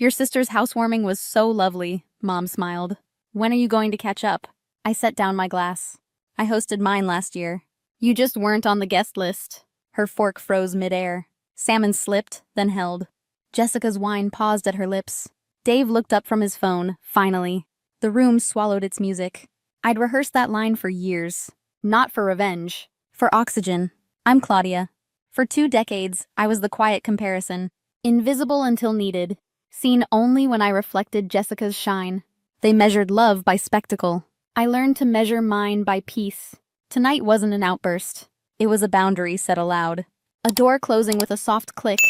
Your sister's housewarming was so lovely, Mom smiled. When are you going to catch up? I set down my glass. I hosted mine last year. You just weren't on the guest list. Her fork froze midair. Salmon slipped, then held. Jessica's wine paused at her lips. Dave looked up from his phone, finally. The room swallowed its music. I'd rehearsed that line for years. Not for revenge. For oxygen. I'm Claudia. For 2 decades, I was the quiet comparison. Invisible until needed. Seen only when I reflected Jessica's shine. They measured love by spectacle. I learned to measure mine by peace. Tonight wasn't an outburst. It was a boundary set aloud. A door closing with a soft click.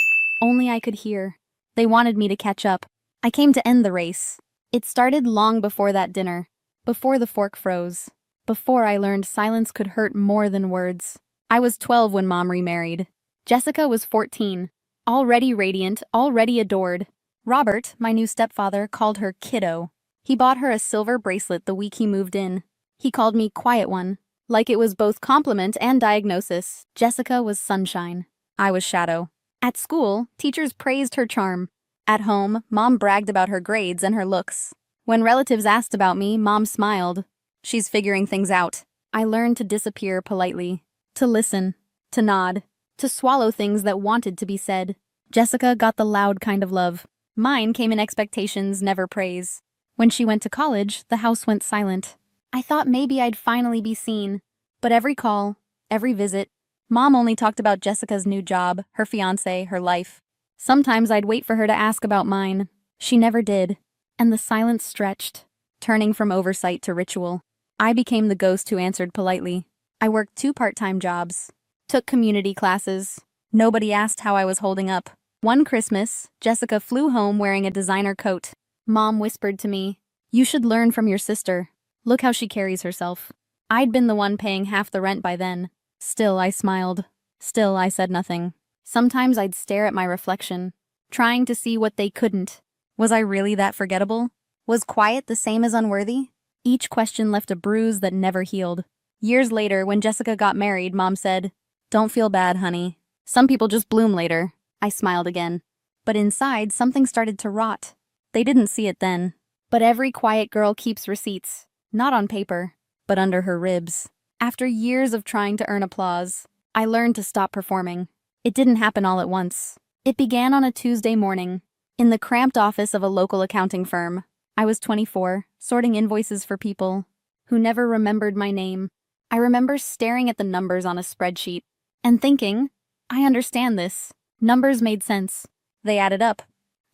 Only I could hear. They wanted me to catch up. I came to end the race. It started long before that dinner. Before the fork froze. Before I learned silence could hurt more than words. I was 12 when Mom remarried. Jessica was 14. Already radiant, already adored. Robert, my new stepfather, called her kiddo. He bought her a silver bracelet the week he moved in. He called me quiet one. Like it was both compliment and diagnosis. Jessica was sunshine. I was shadow. At school, teachers praised her charm. At home, Mom bragged about her grades and her looks. When relatives asked about me, Mom smiled. She's figuring things out. I learned to disappear politely. To listen. To nod. To swallow things that wanted to be said. Jessica got the loud kind of love. Mine came in expectations, never praise. When she went to college, the house went silent. I thought maybe I'd finally be seen. But every call, every visit, Mom only talked about Jessica's new job, her fiancé, her life. Sometimes I'd wait for her to ask about mine. She never did. And the silence stretched, turning from oversight to ritual. I became the ghost who answered politely. I worked 2 part-time jobs. Took community classes. Nobody asked how I was holding up. One Christmas, Jessica flew home wearing a designer coat. Mom whispered to me, "You should learn from your sister. Look how she carries herself." I'd been the one paying half the rent by then. Still, I smiled. Still, I said nothing. Sometimes I'd stare at my reflection, trying to see what they couldn't. Was I really that forgettable? Was quiet the same as unworthy? Each question left a bruise that never healed. Years later, when Jessica got married, Mom said, "Don't feel bad, honey. Some people just bloom later." I smiled again. But inside, something started to rot. They didn't see it then. But every quiet girl keeps receipts. Not on paper, but under her ribs. After years of trying to earn applause, I learned to stop performing. It didn't happen all at once. It began on a Tuesday morning, in the cramped office of a local accounting firm. I was 24, sorting invoices for people who never remembered my name. I remember staring at the numbers on a spreadsheet and thinking, I understand this. Numbers made sense. They added up.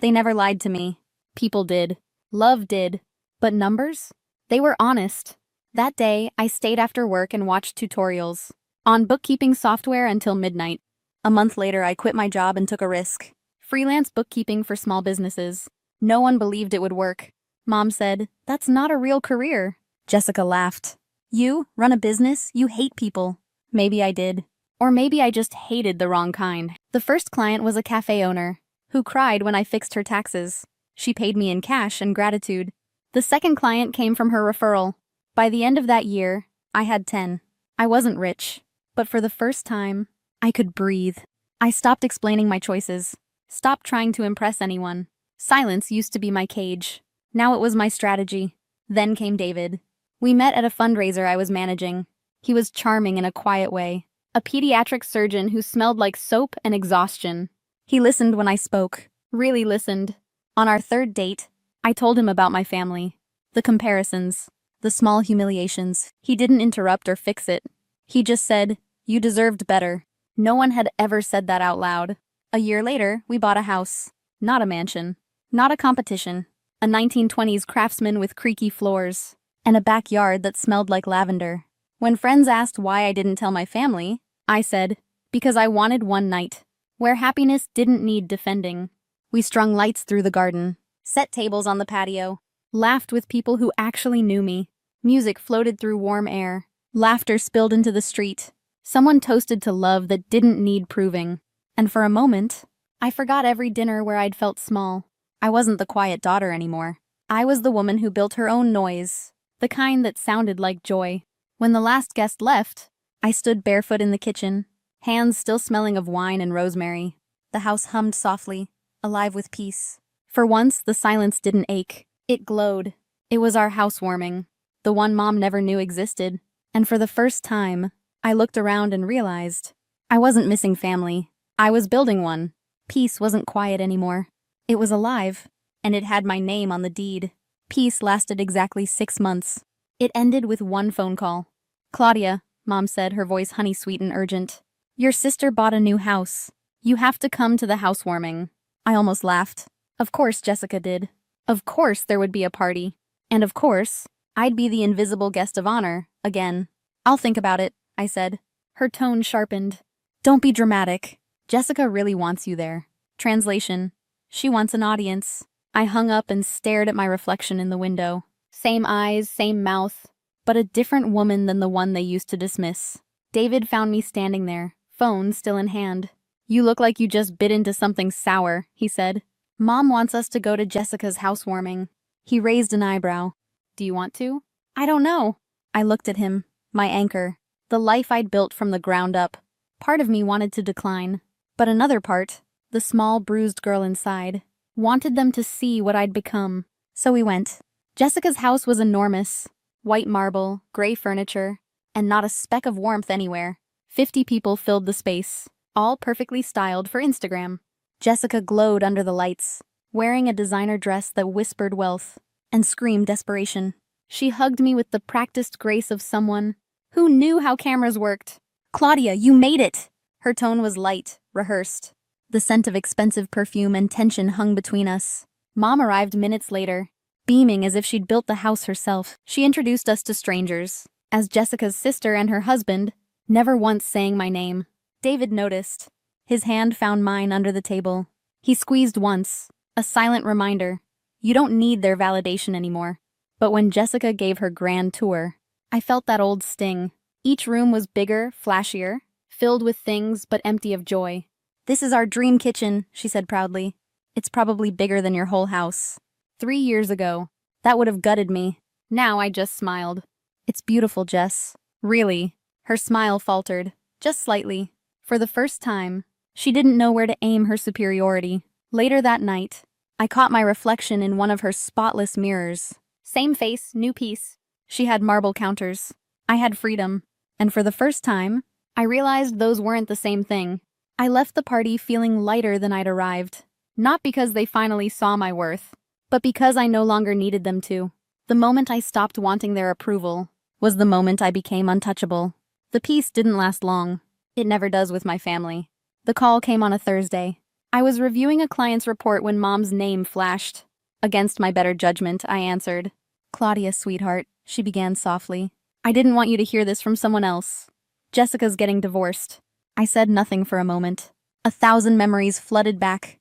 They never lied to me. People did. Love did. But numbers? They were honest. That day, I stayed after work and watched tutorials on bookkeeping software until midnight. A month later, I quit my job and took a risk. Freelance bookkeeping for small businesses. No one believed it would work. Mom said, "That's not a real career." Jessica laughed. "You run a business? You hate people." Maybe I did. Or maybe I just hated the wrong kind. The first client was a cafe owner who cried when I fixed her taxes. She paid me in cash and gratitude. The second client came from her referral. By the end of that year, I had 10. I wasn't rich, but for the first time, I could breathe. I stopped explaining my choices, stopped trying to impress anyone. Silence used to be my cage. Now it was my strategy. Then came David. We met at a fundraiser I was managing. He was charming in a quiet way. A pediatric surgeon who smelled like soap and exhaustion. He listened when I spoke. Really listened. On our 3rd date, I told him about my family. The comparisons. The small humiliations. He didn't interrupt or fix it. He just said, "You deserved better." No one had ever said that out loud. A year later, we bought a house. Not a mansion. Not a competition. A 1920s craftsman with creaky floors. And a backyard that smelled like lavender. When friends asked why I didn't tell my family, I said, because I wanted one night, where happiness didn't need defending. We strung lights through the garden, set tables on the patio, laughed with people who actually knew me. Music floated through warm air. Laughter spilled into the street. Someone toasted to love that didn't need proving. And for a moment, I forgot every dinner where I'd felt small. I wasn't the quiet daughter anymore. I was the woman who built her own noise, the kind that sounded like joy. When the last guest left, I stood barefoot in the kitchen, hands still smelling of wine and rosemary. The house hummed softly, alive with peace. For once, the silence didn't ache. It glowed. It was our housewarming, the one Mom never knew existed. And for the first time, I looked around and realized I wasn't missing family. I was building one. Peace wasn't quiet anymore. It was alive, and it had my name on the deed. Peace lasted exactly 6 months. It ended with one phone call. "Claudia," Mom said, her voice honey-sweet and urgent. "Your sister bought a new house. You have to come to the housewarming." I almost laughed. Of course Jessica did. Of course there would be a party. And of course, I'd be the invisible guest of honor, again. "I'll think about it," I said. Her tone sharpened. "Don't be dramatic. Jessica really wants you there." Translation: she wants an audience. I hung up and stared at my reflection in the window. Same eyes, same mouth, but a different woman than the one they used to dismiss. David found me standing there, phone still in hand. "You look like you just bit into something sour," he said. "Mom wants us to go to Jessica's housewarming." He raised an eyebrow. "Do you want to?" "I don't know." I looked at him, my anchor, the life I'd built from the ground up. Part of me wanted to decline, but another part, the small bruised girl inside, wanted them to see what I'd become. So we went. Jessica's house was enormous. White marble, gray furniture, and not a speck of warmth anywhere. 50 people filled the space, all perfectly styled for Instagram. Jessica glowed under the lights, wearing a designer dress that whispered wealth and screamed desperation. She hugged me with the practiced grace of someone who knew how cameras worked. "Claudia, you made it!" Her tone was light, rehearsed. The scent of expensive perfume and tension hung between us. Mom arrived minutes later, beaming as if she'd built the house herself. She introduced us to strangers, as Jessica's sister and her husband, never once saying my name. David noticed. His hand found mine under the table. He squeezed once, a silent reminder. You don't need their validation anymore. But when Jessica gave her grand tour, I felt that old sting. Each room was bigger, flashier, filled with things but empty of joy. "This is our dream kitchen," she said proudly. "It's probably bigger than your whole house." 3 years ago, that would have gutted me. Now I just smiled. "It's beautiful, Jess." "Really?" Her smile faltered, just slightly. For the first time, she didn't know where to aim her superiority. Later that night, I caught my reflection in one of her spotless mirrors. Same face, new piece. She had marble counters. I had freedom. And for the first time, I realized those weren't the same thing. I left the party feeling lighter than I'd arrived. Not because they finally saw my worth, but because I no longer needed them to. The moment I stopped wanting their approval was the moment I became untouchable. The peace didn't last long. It never does with my family. The call came on a Thursday. I was reviewing a client's report when Mom's name flashed. Against my better judgment, I answered. "Claudia, sweetheart," she began softly. "I didn't want you to hear this from someone else. Jessica's getting divorced." I said nothing for a moment. 1,000 memories flooded back.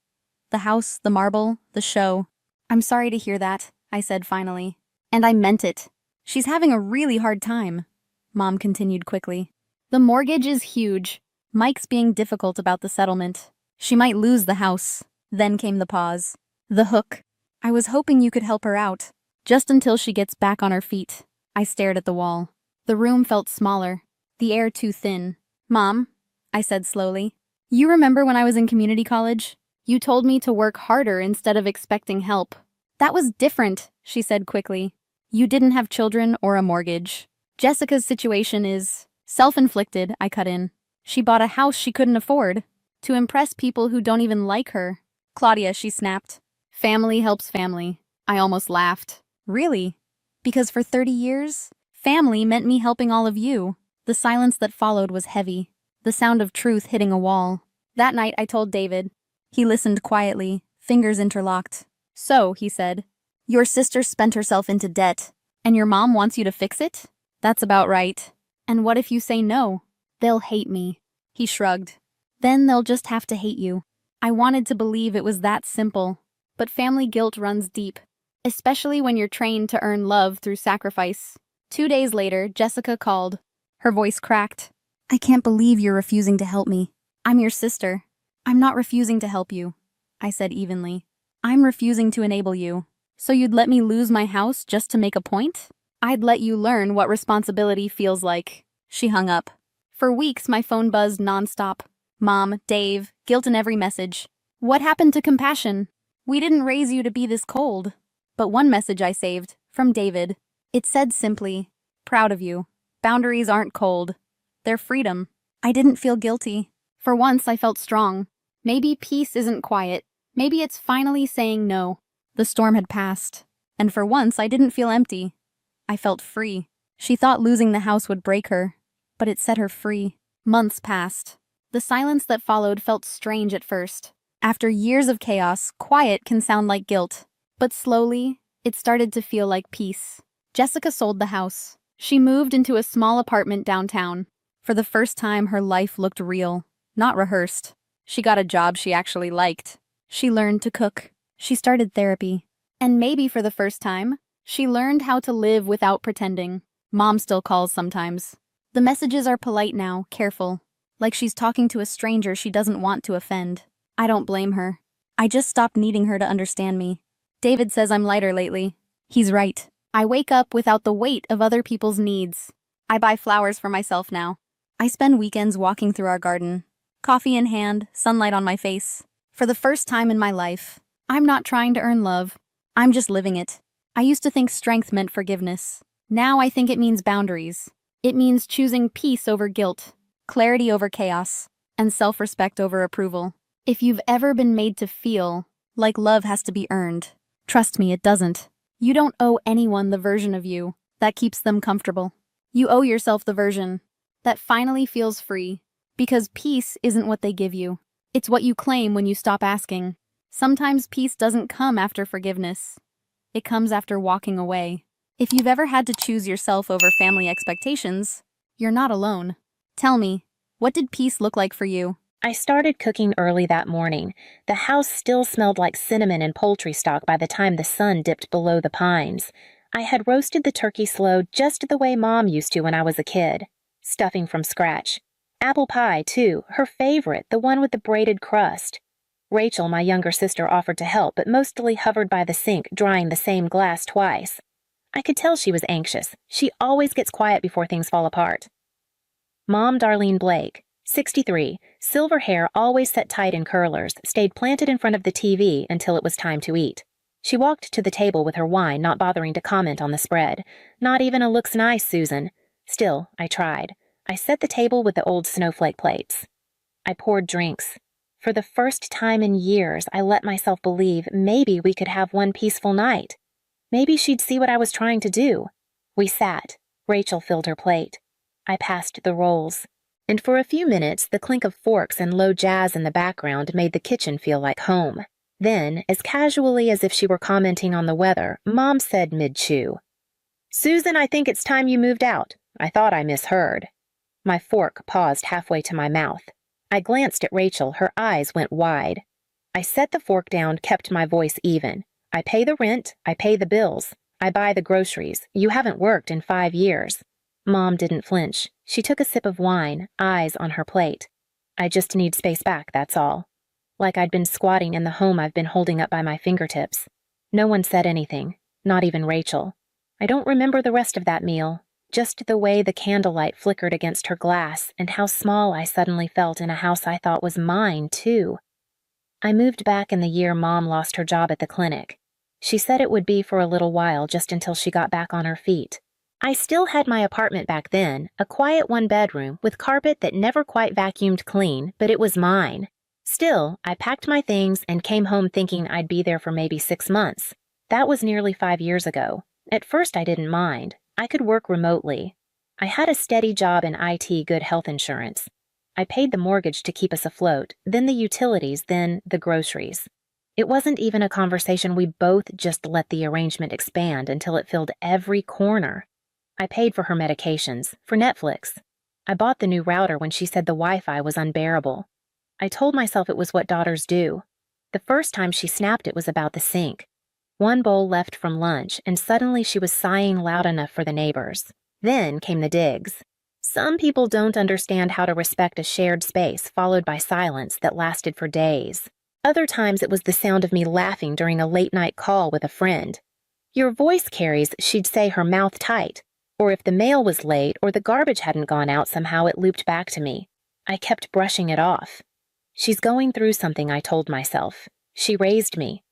The house, the marble, the show. "I'm sorry to hear that," I said finally. "And I meant it. She's having a really hard time," Mom continued quickly. "The mortgage is huge. Mike's being difficult about the settlement. She might lose the house." Then came the pause. "The hook. I was hoping you could help her out. Just until she gets back on her feet." I stared at the wall. The room felt smaller, the air too thin. "Mom," I said slowly, "you remember when I was in community college? You told me to work harder instead of expecting help." "That was different," she said quickly. "You didn't have children or a mortgage. Jessica's situation is self-inflicted," I cut in. "She bought a house she couldn't afford to impress people who don't even like her." "Claudia," she snapped. "Family helps family." I almost laughed. "Really? Because for 30 years, family meant me helping all of you." The silence that followed was heavy, the sound of truth hitting a wall. That night I told David. He listened quietly, fingers interlocked. "So," he said, "your sister spent herself into debt, and your mom wants you to fix it?" "That's about right." "And what if you say no?" "They'll hate me." He shrugged. "Then they'll just have to hate you." I wanted to believe it was that simple, but family guilt runs deep, especially when you're trained to earn love through sacrifice. 2 days later, Jessica called. Her voice cracked. "I can't believe you're refusing to help me. I'm your sister." "I'm not refusing to help you," I said evenly. "I'm refusing to enable you. So you'd let me lose my house just to make a point? I'd let you learn what responsibility feels like." She hung up. For weeks, my phone buzzed nonstop. Mom, Dave, guilt in every message. What happened to compassion? We didn't raise you to be this cold. But one message I saved, from David. It said simply, proud of you. Boundaries aren't cold. They're freedom. I didn't feel guilty. For once, I felt strong. Maybe peace isn't quiet. Maybe it's finally saying no. The storm had passed. And for once, I didn't feel empty. I felt free. She thought losing the house would break her, but it set her free. Months passed. The silence that followed felt strange at first. After years of chaos, quiet can sound like guilt. But slowly, it started to feel like peace. Jessica sold the house. She moved into a small apartment downtown. For the first time, her life looked real, not rehearsed. She got a job she actually liked. She learned to cook. She started therapy. And maybe for the first time, she learned how to live without pretending. Mom still calls sometimes. The messages are polite now, careful. Like she's talking to a stranger she doesn't want to offend. I don't blame her. I just stopped needing her to understand me. David says I'm lighter lately. He's right. I wake up without the weight of other people's needs. I buy flowers for myself now. I spend weekends walking through our garden. Coffee in hand, sunlight on my face. For the first time in my life, I'm not trying to earn love. I'm just living it. I used to think strength meant forgiveness. Now I think it means boundaries. It means choosing peace over guilt, clarity over chaos, and self-respect over approval. If you've ever been made to feel like love has to be earned, trust me, it doesn't. You don't owe anyone the version of you that keeps them comfortable. You owe yourself the version that finally feels free, because peace isn't what they give you. It's what you claim when you stop asking. Sometimes peace doesn't come after forgiveness. It comes after walking away. If you've ever had to choose yourself over family expectations, you're not alone. Tell me, what did peace look like for you? I started cooking early that morning. The house still smelled like cinnamon and poultry stock by the time the sun dipped below the pines. I had roasted the turkey slow just the way Mom used to when I was a kid. Stuffing from scratch. Apple pie, too, her favorite, the one with the braided crust. Rachel, my younger sister, offered to help, but mostly hovered by the sink, drying the same glass twice. I could tell she was anxious. She always gets quiet before things fall apart. Mom Darlene Blake, 63, silver hair always set tight in curlers, stayed planted in front of the TV until it was time to eat. She walked to the table with her wine, not bothering to comment on the spread. Not even a "looks nice, Susan." Still, I tried. I set the table with the old snowflake plates. I poured drinks. For the first time in years, I let myself believe maybe we could have one peaceful night. Maybe she'd see what I was trying to do. We sat. Rachel filled her plate. I passed the rolls. And for a few minutes, the clink of forks and low jazz in the background made the kitchen feel like home. Then, as casually as if she were commenting on the weather, Mom said mid-chew, "Susan, I think it's time you moved out. I thought I misheard." My fork paused halfway to my mouth. I glanced at Rachel, her eyes went wide. I set the fork down, kept my voice even. "I pay the rent, I pay the bills. I buy the groceries. You haven't worked in 5 years. Mom didn't flinch. She took a sip of wine, eyes on her plate. "I just need space back, that's all." Like I'd been squatting in the home I've been holding up by my fingertips. No one said anything, not even Rachel. I don't remember the rest of that meal, just the way the candlelight flickered against her glass and how small I suddenly felt in a house I thought was mine, too. I moved back in the year Mom lost her job at the clinic. She said it would be for a little while, just until she got back on her feet. I still had my apartment back then, a quiet one-bedroom with carpet that never quite vacuumed clean, but it was mine. Still, I packed my things and came home thinking I'd be there for maybe 6 months. That was nearly 5 years ago. At first I didn't mind. I could work remotely. I had a steady job in IT, good health insurance. I paid the mortgage to keep us afloat, then the utilities, then the groceries. It wasn't even a conversation. We both just let the arrangement expand until it filled every corner. I paid for her medications, for Netflix. I bought the new router when she said the Wi-Fi was unbearable. I told myself it was what daughters do. The first time she snapped it was about the sink. One bowl left from lunch, and suddenly she was sighing loud enough for the neighbors. Then came the digs. Some people don't understand how to respect a shared space, followed by silence that lasted for days. Other times it was the sound of me laughing during a late-night call with a friend. "Your voice carries," she'd say, her mouth tight. Or if the mail was late or the garbage hadn't gone out, somehow it looped back to me. I kept brushing it off. She's going through something, I told myself. She raised me.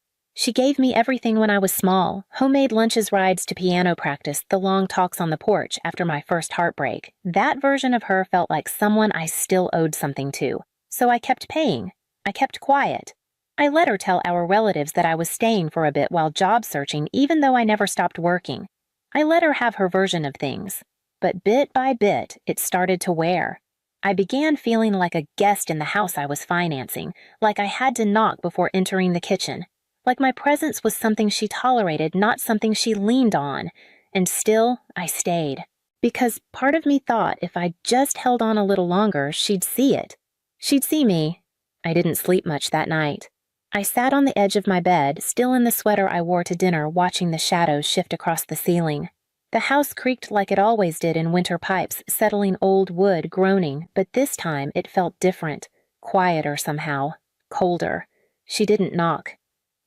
She gave me everything when I was small: homemade lunches, rides to piano practice, the long talks on the porch after my first heartbreak. That version of her felt like someone I still owed something to. So I kept paying. I kept quiet. I let her tell our relatives that I was staying for a bit while job searching, even though I never stopped working. I let her have her version of things. But bit by bit, it started to wear. I began feeling like a guest in the house I was financing, like I had to knock before entering the kitchen. Like my presence was something she tolerated, not something she leaned on. And still, I stayed. Because part of me thought if I just held on a little longer, she'd see it. She'd see me. I didn't sleep much that night. I sat on the edge of my bed, still in the sweater I wore to dinner, watching the shadows shift across the ceiling. The house creaked like it always did in winter pipes, settling old wood, groaning, but this time it felt different, quieter somehow, colder. She didn't knock.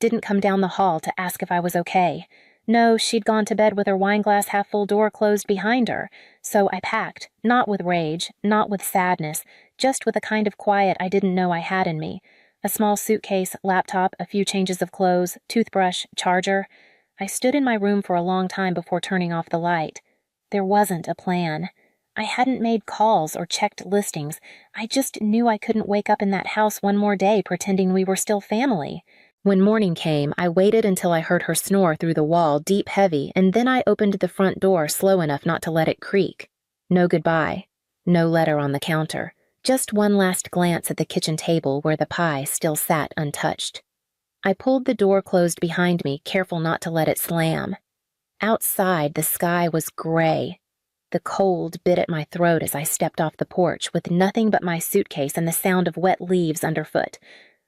Didn't come down the hall to ask if I was okay. No, she'd gone to bed with her wineglass half-full door closed behind her. So I packed, not with rage, not with sadness, just with a kind of quiet I didn't know I had in me. A small suitcase, laptop, a few changes of clothes, toothbrush, charger. I stood in my room for a long time before turning off the light. There wasn't a plan. I hadn't made calls or checked listings. I just knew I couldn't wake up in that house one more day pretending we were still family. When morning came, I waited until I heard her snore through the wall, deep, heavy, and then I opened the front door slow enough not to let it creak. No goodbye. No letter on the counter. Just one last glance at the kitchen table where the pie still sat untouched. I pulled the door closed behind me, careful not to let it slam. Outside, the sky was gray. The cold bit at my throat as I stepped off the porch with nothing but my suitcase and the sound of wet leaves underfoot.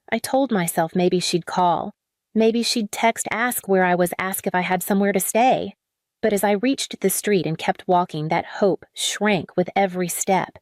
I told myself maybe she'd call. Maybe she'd text, ask where I was, ask if I had somewhere to stay. But as I reached the street and kept walking, that hope shrank with every step.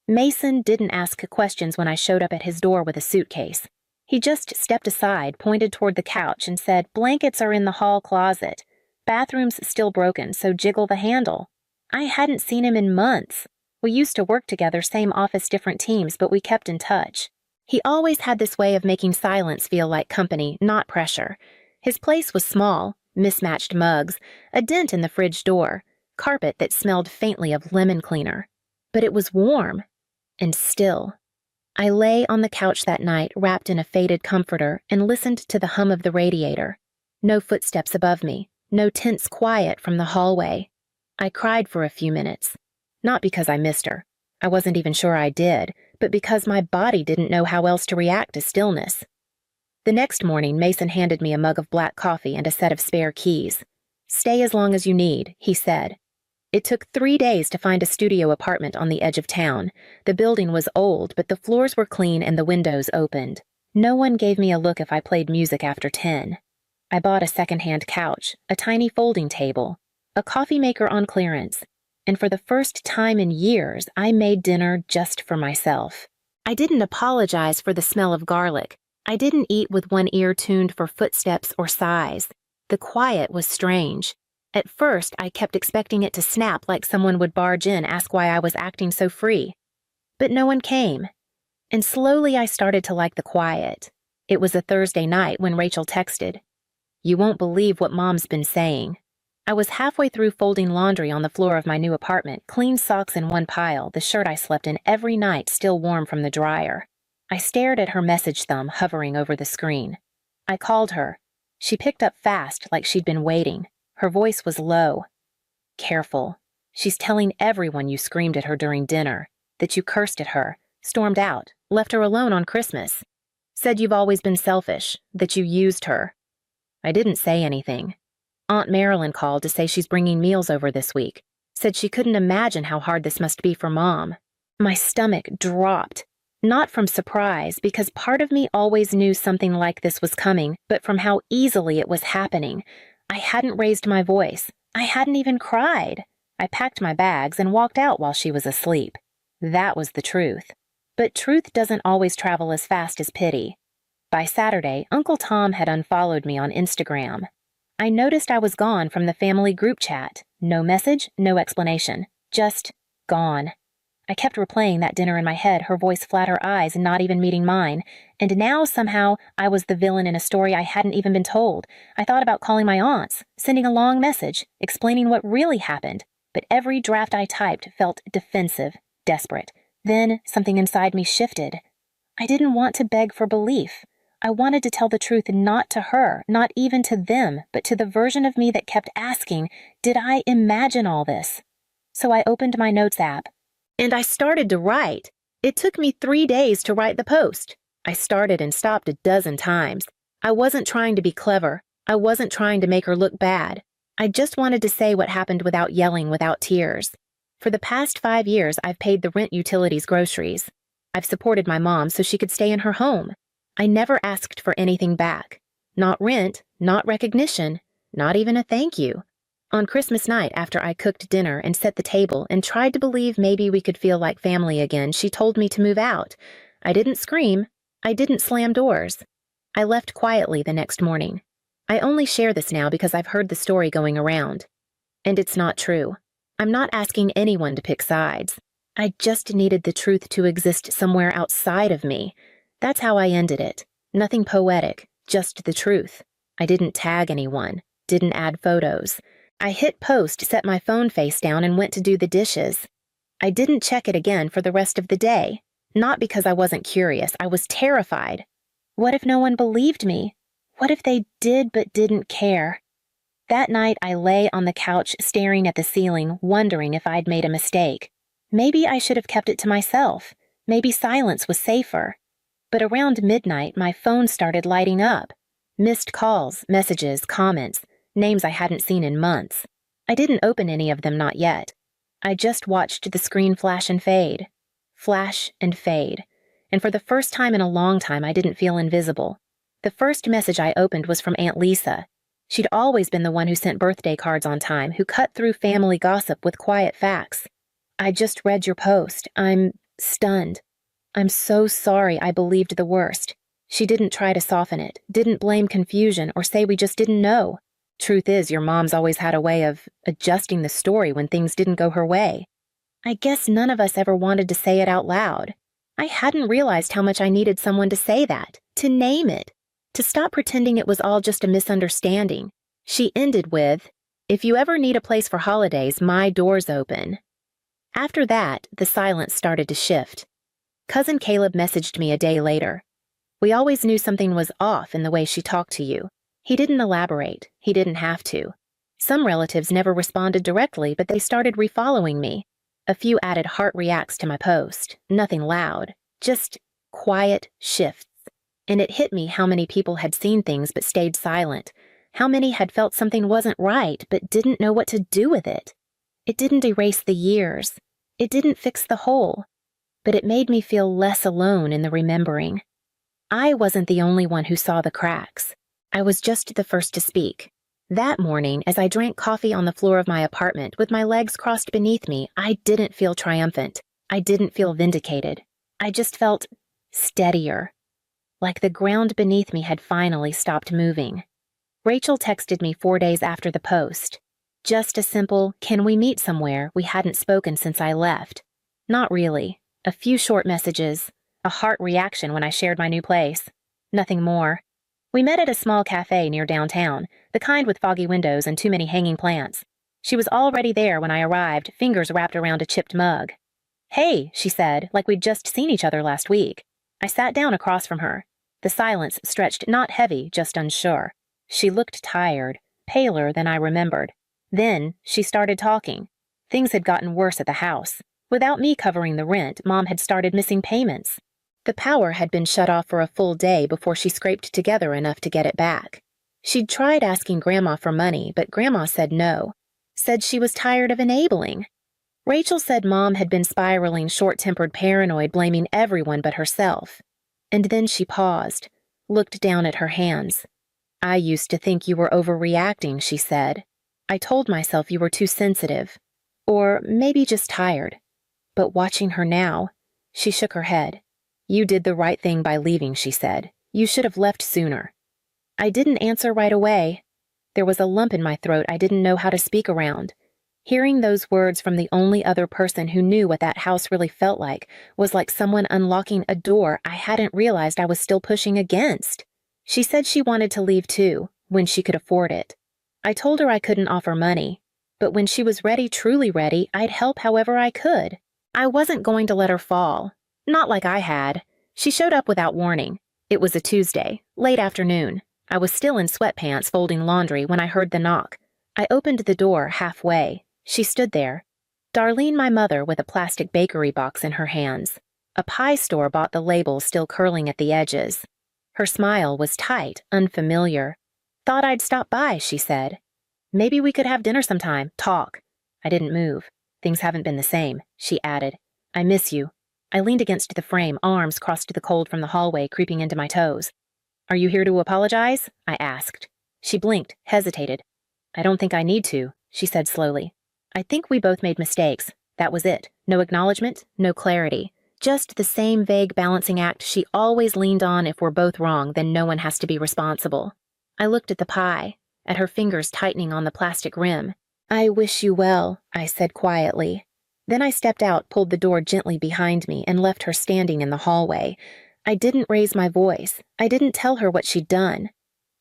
Mason didn't ask questions when I showed up at his door with a suitcase. He just stepped aside, pointed toward the couch, and said, "Blankets are in the hall closet. Bathroom's still broken, so jiggle the handle." I hadn't seen him in months. We used to work together, same office, different teams, but we kept in touch. He always had this way of making silence feel like company, not pressure. His place was small, mismatched mugs, a dent in the fridge door, carpet that smelled faintly of lemon cleaner. But it was warm and still. I lay on the couch that night, wrapped in a faded comforter, and listened to the hum of the radiator. No footsteps above me, no tense quiet from the hallway. I cried for a few minutes. Not because I missed her. I wasn't even sure I did, but because my body didn't know how else to react to stillness. The next morning, Mason handed me a mug of black coffee and a set of spare keys. "Stay as long as you need," he said. It took 3 days to find a studio apartment on the edge of town. The building was old, but the floors were clean and the windows opened. No one gave me a look if I played music after 10. I bought a second-hand couch, a tiny folding table, a coffee maker on clearance, and for the first time in years, I made dinner just for myself. I didn't apologize for the smell of garlic. I didn't eat with one ear tuned for footsteps or sighs. The quiet was strange. At first, I kept expecting it to snap like someone would barge in, ask why I was acting so free. But no one came. And slowly I started to like the quiet. It was a Thursday night when Rachel texted, "You won't believe what Mom's been saying." I was halfway through folding laundry on the floor of my new apartment, clean socks in one pile, the shirt I slept in every night still warm from the dryer. I stared at her message thumb hovering over the screen. I called her. She picked up fast, like she'd been waiting. Her voice was low. "Careful. She's telling everyone you screamed at her during dinner, that you cursed at her, stormed out, left her alone on Christmas. Said you've always been selfish, that you used her." I didn't say anything. Aunt Marilyn called to say she's bringing meals over this week. Said she couldn't imagine how hard this must be for Mom. My stomach dropped. Not from surprise, because part of me always knew something like this was coming, but from how easily it was happening. I hadn't raised my voice. I hadn't even cried. I packed my bags and walked out while she was asleep. That was the truth. But truth doesn't always travel as fast as pity. By Saturday, Uncle Tom had unfollowed me on Instagram. I noticed I was gone from the family group chat. No message, no explanation. Just gone. I kept replaying that dinner in my head, her voice flat, her eyes not even meeting mine. And now, somehow, I was the villain in a story I hadn't even been told. I thought about calling my aunts, sending a long message, explaining what really happened. But every draft I typed felt defensive, desperate. Then something inside me shifted. I didn't want to beg for belief. I wanted to tell the truth, not to her, not even to them, but to the version of me that kept asking, did I imagine all this? So I opened my notes app. And I started to write. It took me 3 days to write the post. I started and stopped a dozen times. I wasn't trying to be clever. I wasn't trying to make her look bad. I just wanted to say what happened without yelling, without tears. For the past 5 years, I've paid the rent, utilities, groceries. I've supported my mom so she could stay in her home. I never asked for anything back. Not rent, not recognition, not even a thank you. On Christmas night, after I cooked dinner and set the table and tried to believe maybe we could feel like family again, she told me to move out. I didn't scream. I didn't slam doors. I left quietly the next morning. I only share this now because I've heard the story going around. And it's not true. I'm not asking anyone to pick sides. I just needed the truth to exist somewhere outside of me. That's how I ended it. Nothing poetic, just the truth. I didn't tag anyone, didn't add photos. I hit post, set my phone face down, and went to do the dishes. I didn't check it again for the rest of the day. Not because I wasn't curious, I was terrified. What if no one believed me? What if they did but didn't care? That night I lay on the couch staring at the ceiling, wondering if I'd made a mistake. Maybe I should have kept it to myself. Maybe silence was safer. But around midnight, my phone started lighting up. Missed calls, messages, comments, names I hadn't seen in months. I didn't open any of them, not yet. I just watched the screen flash and fade. Flash and fade. And for the first time in a long time, I didn't feel invisible. The first message I opened was from Aunt Lisa. She'd always been the one who sent birthday cards on time, who cut through family gossip with quiet facts. I just read your post. I'm stunned. I'm so sorry I believed the worst. She didn't try to soften it, didn't blame confusion or say we just didn't know. Truth is, your mom's always had a way of adjusting the story when things didn't go her way. I guess none of us ever wanted to say it out loud. I hadn't realized how much I needed someone to say that, to name it, to stop pretending it was all just a misunderstanding. She ended with, "If you ever need a place for holidays, my door's open." After that, the silence started to shift. Cousin Caleb messaged me a day later. We always knew something was off in the way she talked to you. He didn't elaborate. He didn't have to. Some relatives never responded directly, but they started refollowing me. A few added heart reacts to my post. Nothing loud. Just quiet shifts. And it hit me how many people had seen things but stayed silent. How many had felt something wasn't right but didn't know what to do with it. It didn't erase the years. It didn't fix the hole. But it made me feel less alone in the remembering. I wasn't the only one who saw the cracks. I was just the first to speak. That morning, as I drank coffee on the floor of my apartment with my legs crossed beneath me, I didn't feel triumphant. I didn't feel vindicated. I just felt steadier. Like the ground beneath me had finally stopped moving. Rachel texted me 4 days after the post. Just a simple, "Can we meet somewhere?" We hadn't spoken since I left. Not really. A few short messages. A heart reaction when I shared my new place. Nothing more. We met at a small cafe near downtown, the kind with foggy windows and too many hanging plants. She was already there when I arrived, fingers wrapped around a chipped mug. "Hey," she said, like we'd just seen each other last week. I sat down across from her. The silence stretched not heavy, just unsure. She looked tired, paler than I remembered. Then she started talking. Things had gotten worse at the house. Without me covering the rent, Mom had started missing payments. The power had been shut off for a full day before she scraped together enough to get it back. She'd tried asking Grandma for money, but Grandma said no. Said she was tired of enabling. Rachel said Mom had been spiraling short-tempered paranoid, blaming everyone but herself. And then she paused, looked down at her hands. "I used to think you were overreacting," she said. "I told myself you were too sensitive. Or maybe just tired. But watching her now," she shook her head. "You did the right thing by leaving," she said. "You should have left sooner." I didn't answer right away. There was a lump in my throat I didn't know how to speak around. Hearing those words from the only other person who knew what that house really felt like was like someone unlocking a door I hadn't realized I was still pushing against. She said she wanted to leave too, when she could afford it. I told her I couldn't offer money, but when she was ready, truly ready, I'd help however I could. I wasn't going to let her fall. Not like I had. She showed up without warning. It was a Tuesday, late afternoon. I was still in sweatpants folding laundry when I heard the knock. I opened the door halfway. She stood there. Darlene, my mother, with a plastic bakery box in her hands. A pie store-bought the label still curling at the edges. Her smile was tight, unfamiliar. "Thought I'd stop by," she said. "Maybe we could have dinner sometime, talk." I didn't move. "Things haven't been the same," she added. "I miss you." I leaned against the frame, arms crossed to the cold from the hallway creeping into my toes. "Are you here to apologize?" I asked. She blinked, hesitated. "I don't think I need to," she said slowly. "I think we both made mistakes. That was it. No acknowledgement, no clarity. Just the same vague balancing act she always leaned on. If we're both wrong, then no one has to be responsible." I looked at the pie, at her fingers tightening on the plastic rim. "I wish you well," I said quietly. Then I stepped out, pulled the door gently behind me, and left her standing in the hallway. I didn't raise my voice. I didn't tell her what she'd done.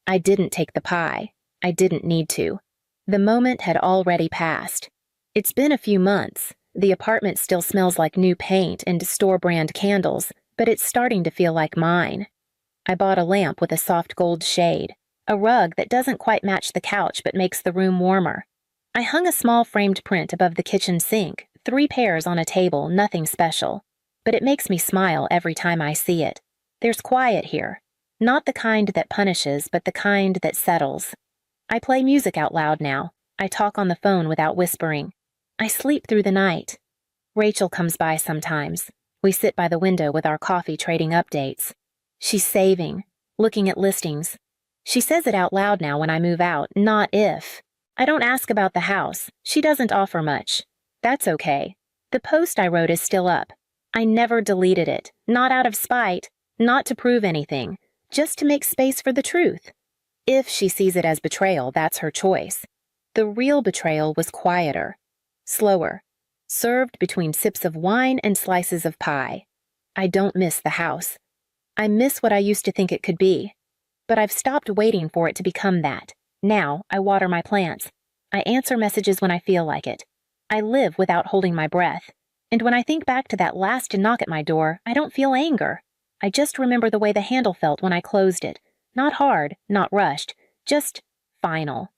I didn't take the pie. I didn't need to. The moment had already passed. It's been a few months. The apartment still smells like new paint and store-brand candles, but it's starting to feel like mine. I bought a lamp with a soft gold shade, a rug that doesn't quite match the couch but makes the room warmer. I hung a small framed print above the kitchen sink, 3 pairs on a table, nothing special. But it makes me smile every time I see it. There's quiet here. Not the kind that punishes, but the kind that settles. I play music out loud now. I talk on the phone without whispering. I sleep through the night. Rachel comes by sometimes. We sit by the window with our coffee trading updates. She's saving, looking at listings. She says it out loud now when I move out, not if. I don't ask about the house. She doesn't offer much. That's okay. The post I wrote is still up. I never deleted it, not out of spite, not to prove anything, just to make space for the truth. If she sees it as betrayal, that's her choice. The real betrayal was quieter, slower, served between sips of wine and slices of pie. I don't miss the house. I miss what I used to think it could be. But I've stopped waiting for it to become that. Now I water my plants. I answer messages when I feel like it. I live without holding my breath. And when I think back to that last knock at my door, I don't feel anger. I just remember the way the handle felt when I closed it. Not hard, not rushed, just final.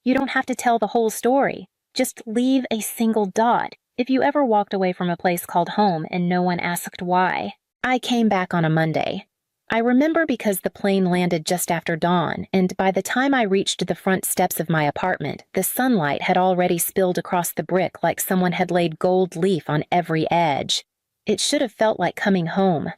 You don't have to tell the whole story. Just leave a single dot if you ever walked away from a place called home and no one asked why. I came back on a Monday. I remember because the plane landed just after dawn, and by the time I reached the front steps of my apartment, the sunlight had already spilled across the brick like someone had laid gold leaf on every edge. It should have felt like coming home.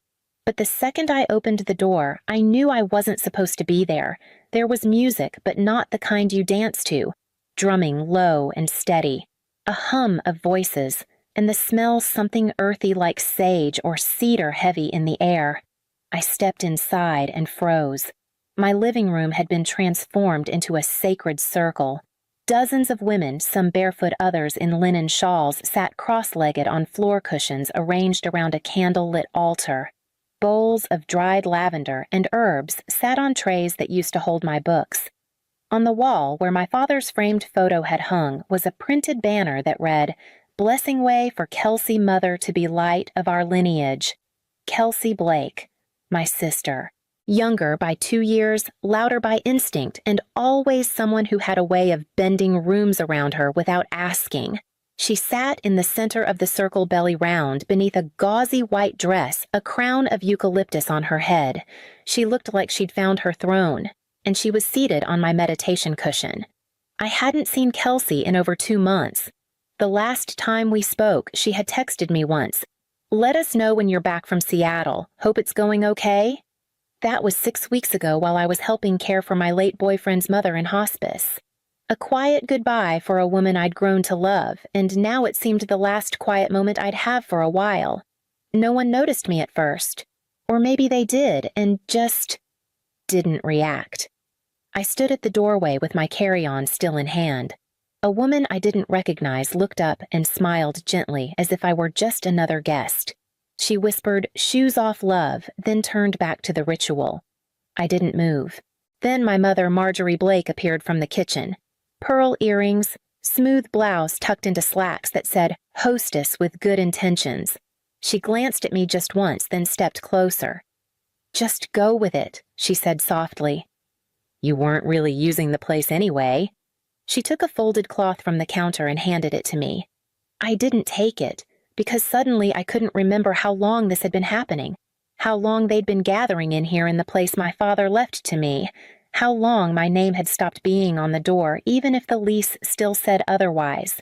But the second I opened the door, I knew I wasn't supposed to be there. There was music, but not the kind you dance to. Drumming low and steady. A hum of voices, and the smell something earthy like sage or cedar heavy in the air. I stepped inside and froze. My living room had been transformed into a sacred circle. Dozens of women, some barefoot, others in linen shawls, sat cross-legged on floor cushions arranged around a candle-lit altar. Bowls of dried lavender and herbs sat on trays that used to hold my books. On the wall, where my father's framed photo had hung, was a printed banner that read, "Blessing way for Kelsey mother to be light of our lineage." Kelsey Blake. My sister. Younger by 2 years, louder by instinct, and always someone who had a way of bending rooms around her without asking. She sat in the center of the circle belly round beneath a gauzy white dress, a crown of eucalyptus on her head. She looked like she'd found her throne, and she was seated on my meditation cushion. I hadn't seen Kelsey in over 2 months. The last time we spoke, she had texted me once. "Let us know when you're back from Seattle. Hope it's going okay?" That was 6 weeks ago while I was helping care for my late boyfriend's mother in hospice. A quiet goodbye for a woman I'd grown to love, and now it seemed the last quiet moment I'd have for a while. No one noticed me at first. Or maybe they did, and just didn't react. I stood at the doorway with my carry-on still in hand. A woman I didn't recognize looked up and smiled gently as if I were just another guest. She whispered, "Shoes off, love," then turned back to the ritual. I didn't move. Then my mother, Marjorie Blake, appeared from the kitchen. Pearl earrings, smooth blouse tucked into slacks that said, "Hostess with good intentions." She glanced at me just once, then stepped closer. "Just go with it," she said softly. "You weren't really using the place anyway." She took a folded cloth from the counter and handed it to me. I didn't take it, because suddenly I couldn't remember how long this had been happening, how long they'd been gathering in here in the place my father left to me, how long my name had stopped being on the door, even if the lease still said otherwise.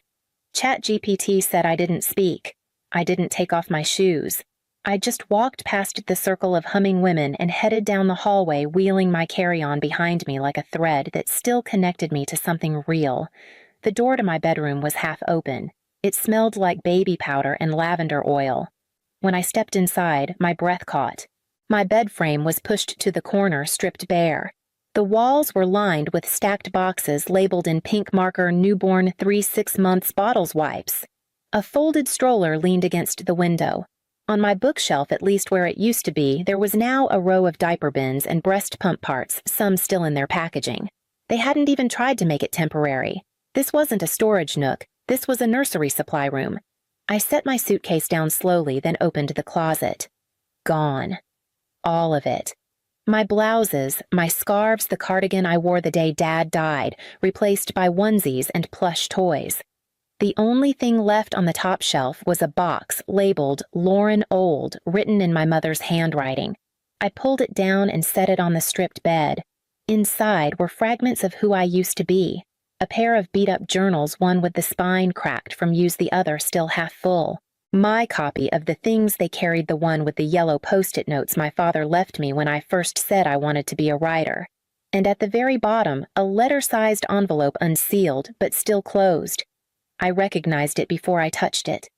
ChatGPT said I didn't speak. I didn't take off my shoes. I just walked past the circle of humming women and headed down the hallway, wheeling my carry-on behind me like a thread that still connected me to something real. The door to my bedroom was half open. It smelled like baby powder and lavender oil. When I stepped inside, my breath caught. My bed frame was pushed to the corner, stripped bare. The walls were lined with stacked boxes labeled in pink marker newborn 3-6 months bottles wipes. A folded stroller leaned against the window. On my bookshelf, at least where it used to be, there was now a row of diaper bins and breast pump parts, some still in their packaging. They hadn't even tried to make it temporary. This wasn't a storage nook. This was a nursery supply room. I set my suitcase down slowly, then opened the closet. Gone. All of it. My blouses, my scarves, the cardigan I wore the day Dad died, replaced by onesies and plush toys. The only thing left on the top shelf was a box labeled Lauren Old, written in my mother's handwriting. I pulled it down and set it on the stripped bed. Inside were fragments of who I used to be. A pair of beat-up journals, one with the spine cracked from use, the other still half full. My copy of the things they carried, the one with the yellow post-it notes my father left me when I first said I wanted to be a writer. And at the very bottom, a letter-sized envelope unsealed, but still closed. I recognized it before I touched it.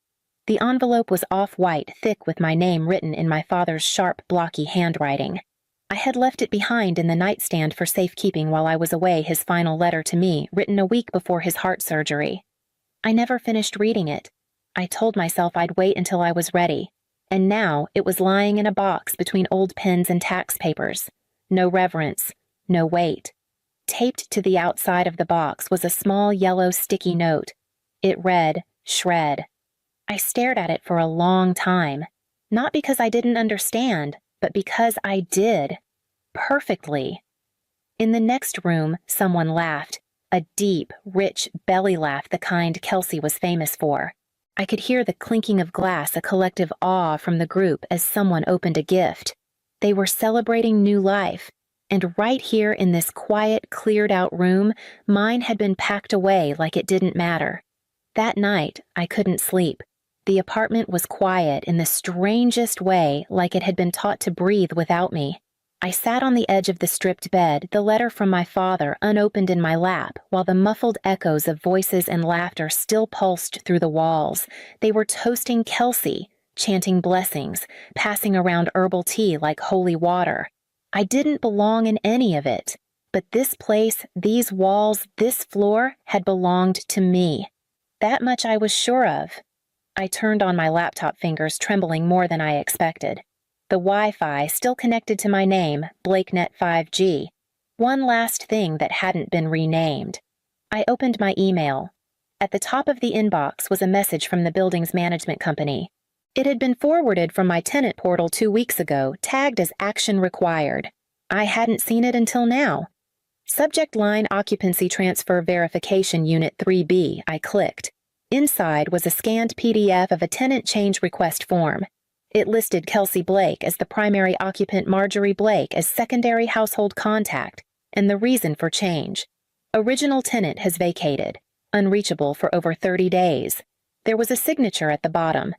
The envelope was off-white, thick with my name written in my father's sharp, blocky handwriting. I had left it behind in the nightstand for safekeeping while I was away, his final letter to me, written a week before his heart surgery. I never finished reading it. I told myself I'd wait until I was ready. And now it was lying in a box between old pens and tax papers. No reverence, no weight. Taped to the outside of the box was a small yellow sticky note. It read, "Shred." I stared at it for a long time, not because I didn't understand, but because I did. Perfectly. In the next room, someone laughed, a deep, rich belly laugh, the kind Kelsey was famous for. I could hear the clinking of glass, a collective awe from the group as someone opened a gift. They were celebrating new life, and right here in this quiet, cleared-out room, mine had been packed away like it didn't matter. That night, I couldn't sleep. The apartment was quiet in the strangest way, like it had been taught to breathe without me. I sat on the edge of the stripped bed, the letter from my father unopened in my lap, while the muffled echoes of voices and laughter still pulsed through the walls. They were toasting Kelsey, chanting blessings, passing around herbal tea like holy water. I didn't belong in any of it, but this place, these walls, this floor had belonged to me. That much I was sure of. I turned on my laptop, fingers trembling more than I expected. The Wi-Fi still connected to my name, BlakeNet 5G. One last thing that hadn't been renamed. I opened my email. At the top of the inbox was a message from the building's management company. It had been forwarded from my tenant portal 2 weeks ago, tagged as action required. I hadn't seen it until now. Subject line Occupancy Transfer Verification Unit 3B, I clicked. Inside was a scanned PDF of a tenant change request form. It listed Kelsey Blake as the primary occupant, Marjorie Blake as secondary household contact, and the reason for change. Original tenant has vacated, unreachable for over 30 days. There was a signature at the bottom.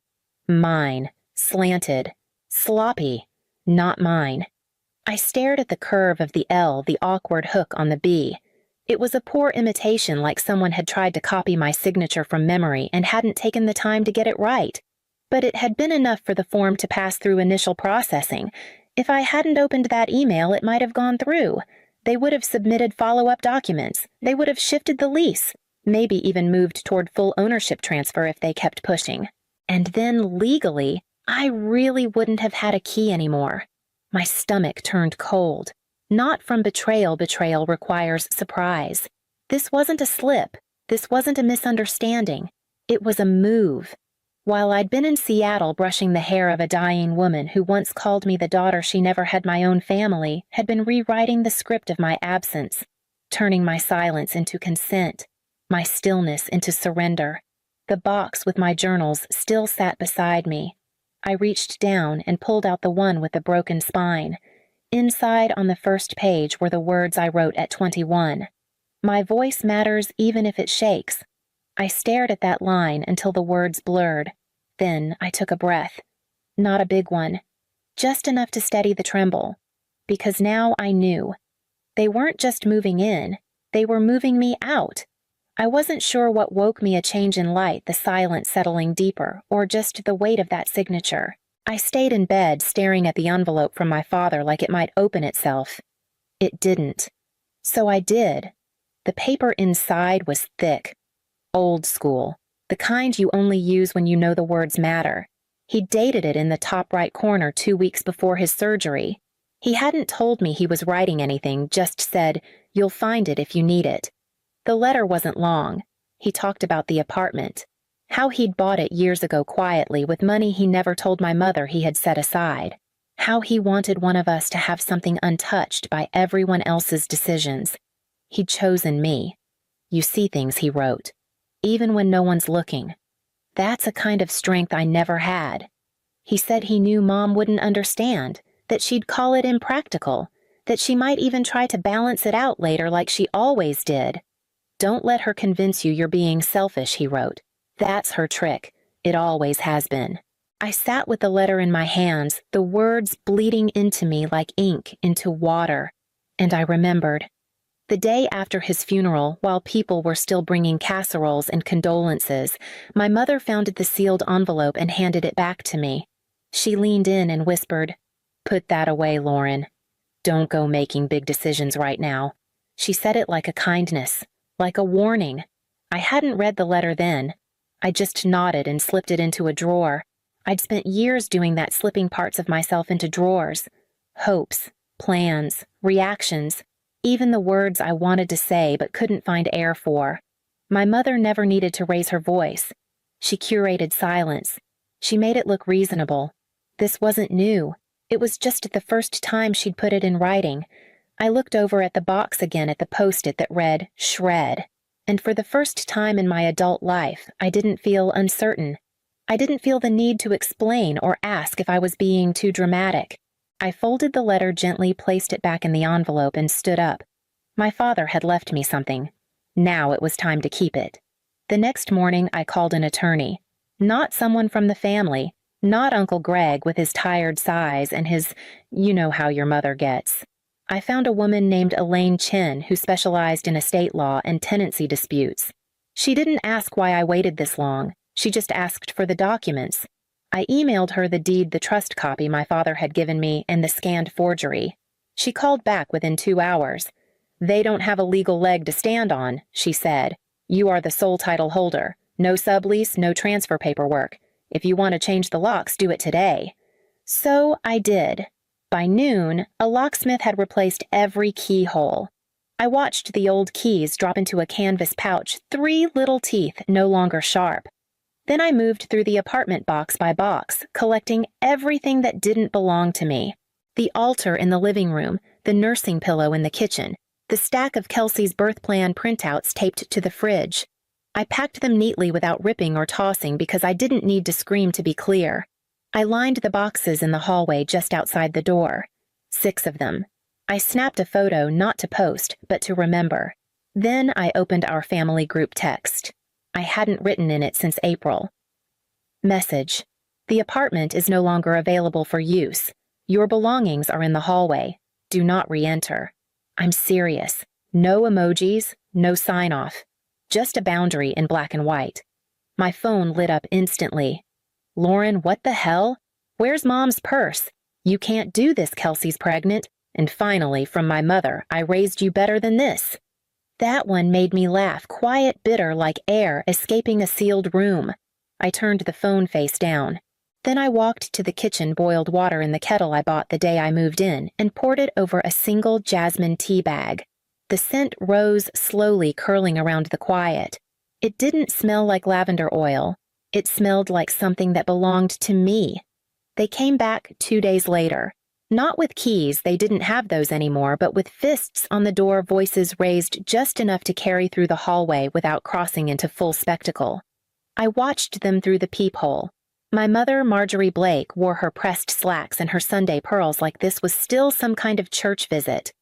Mine, slanted, sloppy, not mine. I stared at the curve of the L, the awkward hook on the B. It was a poor imitation, like someone had tried to copy my signature from memory and hadn't taken the time to get it right. But it had been enough for the form to pass through initial processing. If I hadn't opened that email, it might have gone through. They would have submitted follow-up documents. They would have shifted the lease. Maybe even moved toward full ownership transfer if they kept pushing. And then legally, I really wouldn't have had a key anymore. My stomach turned cold. Not from betrayal. Betrayal requires surprise. This wasn't a slip. This wasn't a misunderstanding. It was a move. While I'd been in Seattle brushing the hair of a dying woman who once called me the daughter she never had my own family, had been rewriting the script of my absence, turning my silence into consent, my stillness into surrender. The box with my journals still sat beside me. I reached down and pulled out the one with the broken spine. Inside on the first page were the words I wrote at 21. My voice matters even if it shakes. I stared at that line until the words blurred. Then I took a breath. Not a big one. Just enough to steady the tremble. Because now I knew. They weren't just moving in. They were moving me out. I wasn't sure what woke me, a change in light, the silence settling deeper, or just the weight of that signature. I stayed in bed staring at the envelope from my father like it might open itself. It didn't. So I did. The paper inside was thick. Old school. The kind you only use when you know the words matter. He dated it in the top right corner 2 weeks before his surgery. He hadn't told me he was writing anything, just said, "You'll find it if you need it." The letter wasn't long. He talked about the apartment. How he'd bought it years ago quietly with money he never told my mother he had set aside. How he wanted one of us to have something untouched by everyone else's decisions. He'd chosen me. You see things, he wrote. Even when no one's looking. That's a kind of strength I never had. He said he knew Mom wouldn't understand, that she'd call it impractical, that she might even try to balance it out later like she always did. Don't let her convince you you're being selfish, he wrote. That's her trick. It always has been. I sat with the letter in my hands, the words bleeding into me like ink into water. And I remembered. The day after his funeral, while people were still bringing casseroles and condolences, my mother found the sealed envelope and handed it back to me. She leaned in and whispered, "Put that away, Lauren. Don't go making big decisions right now." She said it like a kindness, like a warning. I hadn't read the letter then. I just nodded and slipped it into a drawer. I'd spent years doing that, slipping parts of myself into drawers. Hopes, plans, reactions. Even the words I wanted to say but couldn't find air for. My mother never needed to raise her voice. She curated silence. She made it look reasonable. This wasn't new. It was just the first time she'd put it in writing. I looked over at the box again at the post-it that read, "Shred." And for the first time in my adult life, I didn't feel uncertain. I didn't feel the need to explain or ask if I was being too dramatic. I folded the letter gently, placed it back in the envelope, and stood up. My father had left me something. Now it was time to keep it. The next morning, I called an attorney. Not someone from the family. Not Uncle Greg with his tired sighs and his, "you know how your mother gets." I found a woman named Elaine Chen who specialized in estate law and tenancy disputes. She didn't ask why I waited this long. She just asked for the documents. I emailed her the deed, the trust copy my father had given me, and the scanned forgery. She called back within 2 hours. "They don't have a legal leg to stand on," she said. "You are the sole title holder. No sublease, no transfer paperwork. If you want to change the locks, do it today." So I did. By noon, a locksmith had replaced every keyhole. I watched the old keys drop into a canvas pouch, 3 little teeth no longer sharp. Then I moved through the apartment box by box, collecting everything that didn't belong to me. The altar in the living room, the nursing pillow in the kitchen, the stack of Kelsey's birth plan printouts taped to the fridge. I packed them neatly without ripping or tossing because I didn't need to scream to be clear. I lined the boxes in the hallway just outside the door. 6 of them. I snapped a photo not to post, but to remember. Then I opened our family group text. I hadn't written in it since April. Message. The apartment is no longer available for use. Your belongings are in the hallway. Do not re-enter. I'm serious. No emojis, no sign-off. Just a boundary in black and white. My phone lit up instantly. "Lauren, what the hell? Where's Mom's purse? You can't do this, Kelsey's pregnant. And finally, from my mother, I raised you better than this." That one made me laugh, quiet, bitter, like air escaping a sealed room. I turned the phone face down. Then I walked to the kitchen, boiled water in the kettle I bought the day I moved in, and poured it over a single jasmine tea bag. The scent rose slowly, curling around the quiet. It didn't smell like lavender oil. It smelled like something that belonged to me. They came back 2 days later. Not with keys, they didn't have those anymore, but with fists on the door, voices raised just enough to carry through the hallway without crossing into full spectacle. I watched them through the peephole. My mother, Marjorie Blake, wore her pressed slacks and her Sunday pearls like this was still some kind of church visit.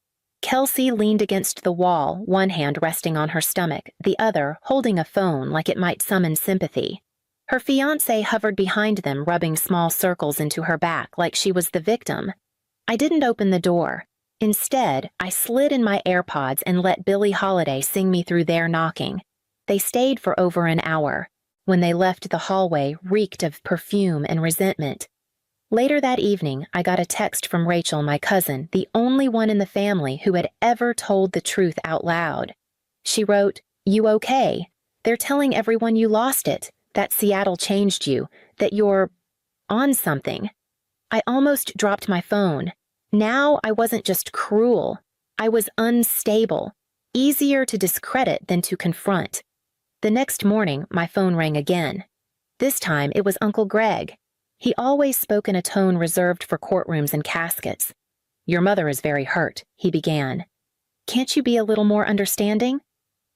Kelsey leaned against the wall, one hand resting on her stomach, the other holding a phone like it might summon sympathy. Her fiancé hovered behind them, rubbing small circles into her back like she was the victim. I didn't open the door. Instead, I slid in my AirPods and let Billie Holiday sing me through their knocking. They stayed for over an hour. When they left, the hallway reeked of perfume and resentment. Later that evening, I got a text from Rachel, my cousin, the only one in the family who had ever told the truth out loud. She wrote, "You okay? They're telling everyone you lost it, that Seattle changed you, that you're on something." I almost dropped my phone. Now I wasn't just cruel. I was unstable, easier to discredit than to confront. The next morning, my phone rang again. This time, it was Uncle Greg. He always spoke in a tone reserved for courtrooms and caskets. "Your mother is very hurt," he began. "Can't you be a little more understanding?"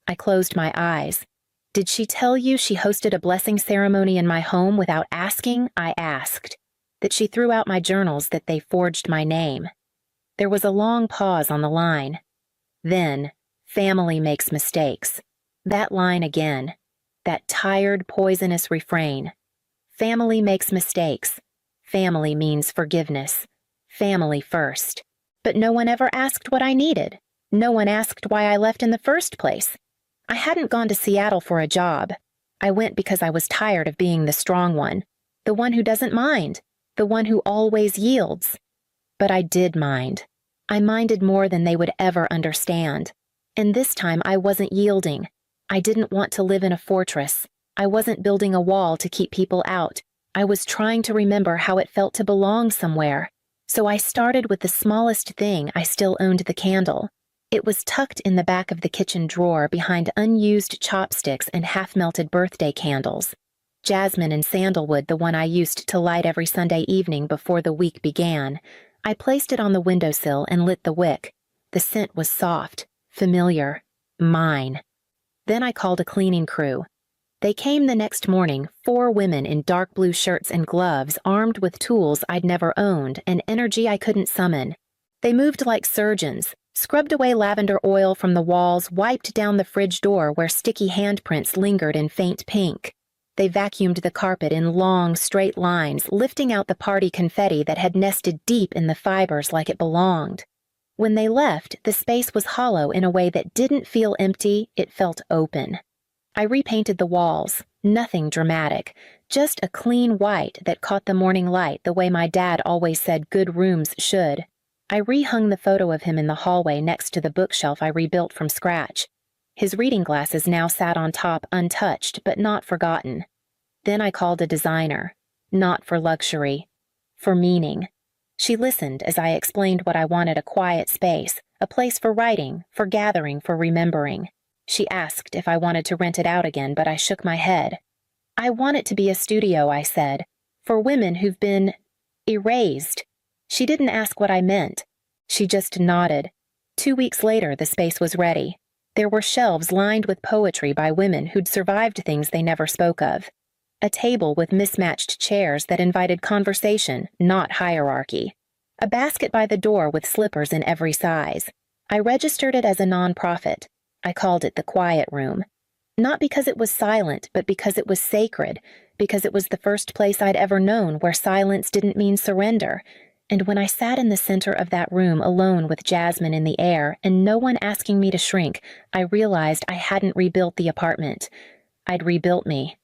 I closed my eyes. "Did she tell you she hosted a blessing ceremony in my home without asking?" I asked. "That she threw out my journals, that they forged my name?" There was a long pause on the line. Then, "Family makes mistakes." That line again. That tired, poisonous refrain. Family makes mistakes. Family means forgiveness. Family first. But no one ever asked what I needed. No one asked why I left in the first place. I hadn't gone to Seattle for a job. I went because I was tired of being the strong one, the one who doesn't mind, the one who always yields. But I did mind. I minded more than they would ever understand. And this time I wasn't yielding. I didn't want to live in a fortress. I wasn't building a wall to keep people out. I was trying to remember how it felt to belong somewhere. So I started with the smallest thing. I still owned the candle. It was tucked in the back of the kitchen drawer behind unused chopsticks and half-melted birthday candles. Jasmine and sandalwood, the one I used to light every Sunday evening before the week began. I placed it on the windowsill and lit the wick. The scent was soft, familiar, mine. Then I called a cleaning crew. They came the next morning, 4 women in dark blue shirts and gloves, armed with tools I'd never owned and energy I couldn't summon. They moved like surgeons, scrubbed away lavender oil from the walls, wiped down the fridge door where sticky handprints lingered in faint pink. They vacuumed the carpet in long, straight lines, lifting out the party confetti that had nested deep in the fibers like it belonged. When they left, the space was hollow in a way that didn't feel empty, it felt open. I repainted the walls, nothing dramatic, just a clean white that caught the morning light the way my dad always said good rooms should. I rehung the photo of him in the hallway next to the bookshelf I rebuilt from scratch. His reading glasses now sat on top untouched but not forgotten. Then I called a designer, not for luxury, for meaning. She listened as I explained what I wanted: a quiet space, a place for writing, for gathering, for remembering. She asked if I wanted to rent it out again, but I shook my head. "I want it to be a studio," I said, "for women who've been erased." She didn't ask what I meant. She just nodded. 2 weeks later, the space was ready. There were shelves lined with poetry by women who'd survived things they never spoke of. A table with mismatched chairs that invited conversation, not hierarchy. A basket by the door with slippers in every size. I registered it as a nonprofit. I called it the Quiet Room. Not because it was silent, but because it was sacred, because it was the first place I'd ever known where silence didn't mean surrender. And when I sat in the center of that room alone with Jasmine in the air and no one asking me to shrink, I realized I hadn't rebuilt the apartment. I'd rebuilt me.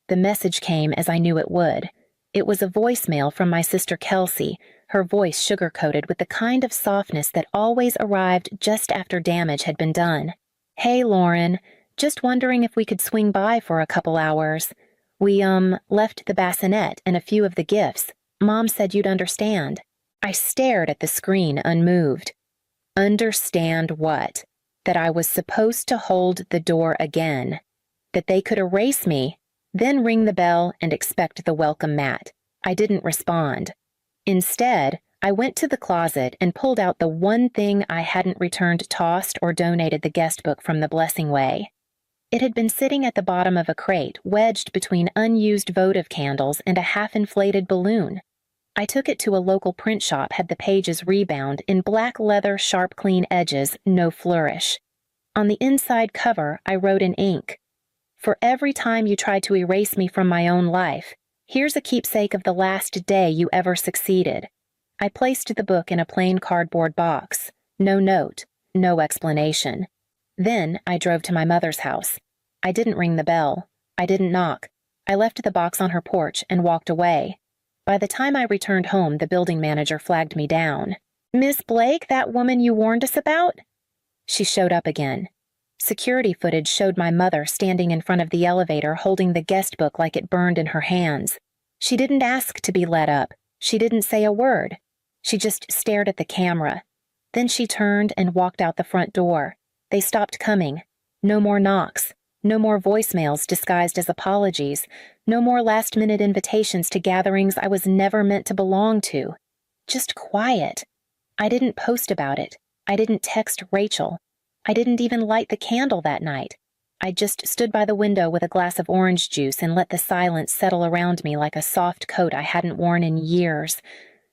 The message came as I knew it would. It was a voicemail from my sister Kelsey, her voice sugar-coated with the kind of softness that always arrived just after damage had been done. Hey, Lauren. Just wondering if we could swing by for a couple hours. We, left the bassinet and a few of the gifts. Mom said you'd understand. I stared at the screen unmoved. Understand what? That I was supposed to hold the door again. That they could erase me, then ring the bell and expect the welcome mat. I didn't respond. Instead, I went to the closet and pulled out the one thing I hadn't returned tossed or donated the guest book from the Blessing Way. It had been sitting at the bottom of a crate, wedged between unused votive candles and a half-inflated balloon. I took it to a local print shop, had the pages rebound in black leather, sharp, clean edges, no flourish. On the inside cover, I wrote in ink, "For every time you tried to erase me from my own life, here's a keepsake of the last day you ever succeeded." I placed the book in a plain cardboard box. No note, no explanation. Then I drove to my mother's house. I didn't ring the bell. I didn't knock. I left the box on her porch and walked away. By the time I returned home, the building manager flagged me down. "Miss Blake, that woman you warned us about?" She showed up again. Security footage showed my mother standing in front of the elevator holding the guest book like it burned in her hands. She didn't ask to be let up. She didn't say a word. She just stared at the camera. Then she turned and walked out the front door. They stopped coming. No more knocks. No more voicemails disguised as apologies. No more last-minute invitations to gatherings I was never meant to belong to. Just quiet. I didn't post about it. I didn't text Rachel. I didn't even light the candle that night. I just stood by the window with a glass of orange juice and let the silence settle around me like a soft coat I hadn't worn in years.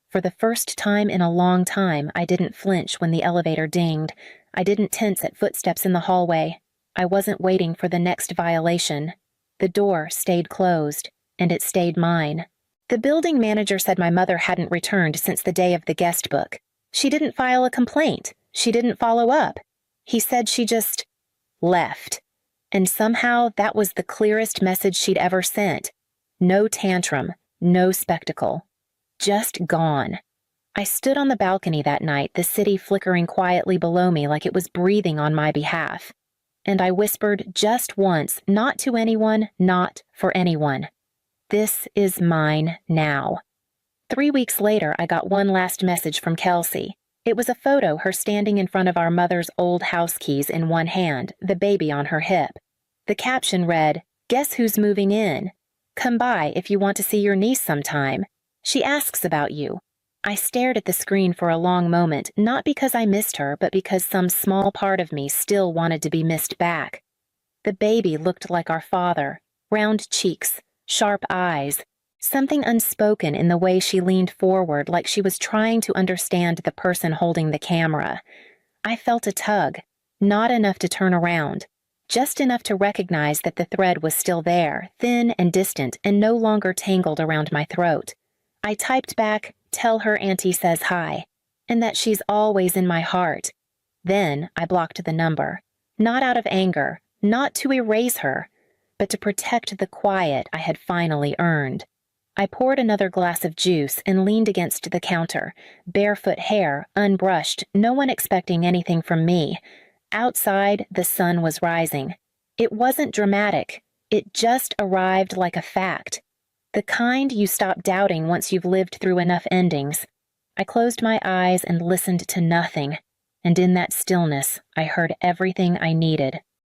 For the first time in a long time, I didn't flinch when the elevator dinged. I didn't tense at footsteps in the hallway. I wasn't waiting for the next violation. The door stayed closed, and it stayed mine. The building manager said my mother hadn't returned since the day of the guest book. She didn't file a complaint. She didn't follow up. He said she just left. And somehow that was the clearest message she'd ever sent. No tantrum, no spectacle. Just gone. I stood on the balcony that night, the city flickering quietly below me like it was breathing on my behalf. And I whispered just once, not to anyone, not for anyone. This is mine now. 3 weeks later, I got one last message from Kelsey. It was a photo, her standing in front of our mother's old house keys in one hand, the baby on her hip. The caption read, "Guess who's moving in? Come by if you want to see your niece sometime. She asks about you." I stared at the screen for a long moment, not because I missed her, but because some small part of me still wanted to be missed back. The baby looked like our father, round cheeks, sharp eyes, something unspoken in the way she leaned forward like she was trying to understand the person holding the camera. I felt a tug, not enough to turn around, just enough to recognize that the thread was still there, thin and distant and no longer tangled around my throat. I typed back, "Tell her Auntie says hi," and that she's always in my heart. Then I blocked the number, not out of anger, not to erase her, but to protect the quiet I had finally earned. I poured another glass of juice and leaned against the counter, barefoot hair, unbrushed, no one expecting anything from me. Outside, the sun was rising. It wasn't dramatic. It just arrived like a fact. The kind you stop doubting once you've lived through enough endings. I closed my eyes and listened to nothing, and in that stillness, I heard everything I needed.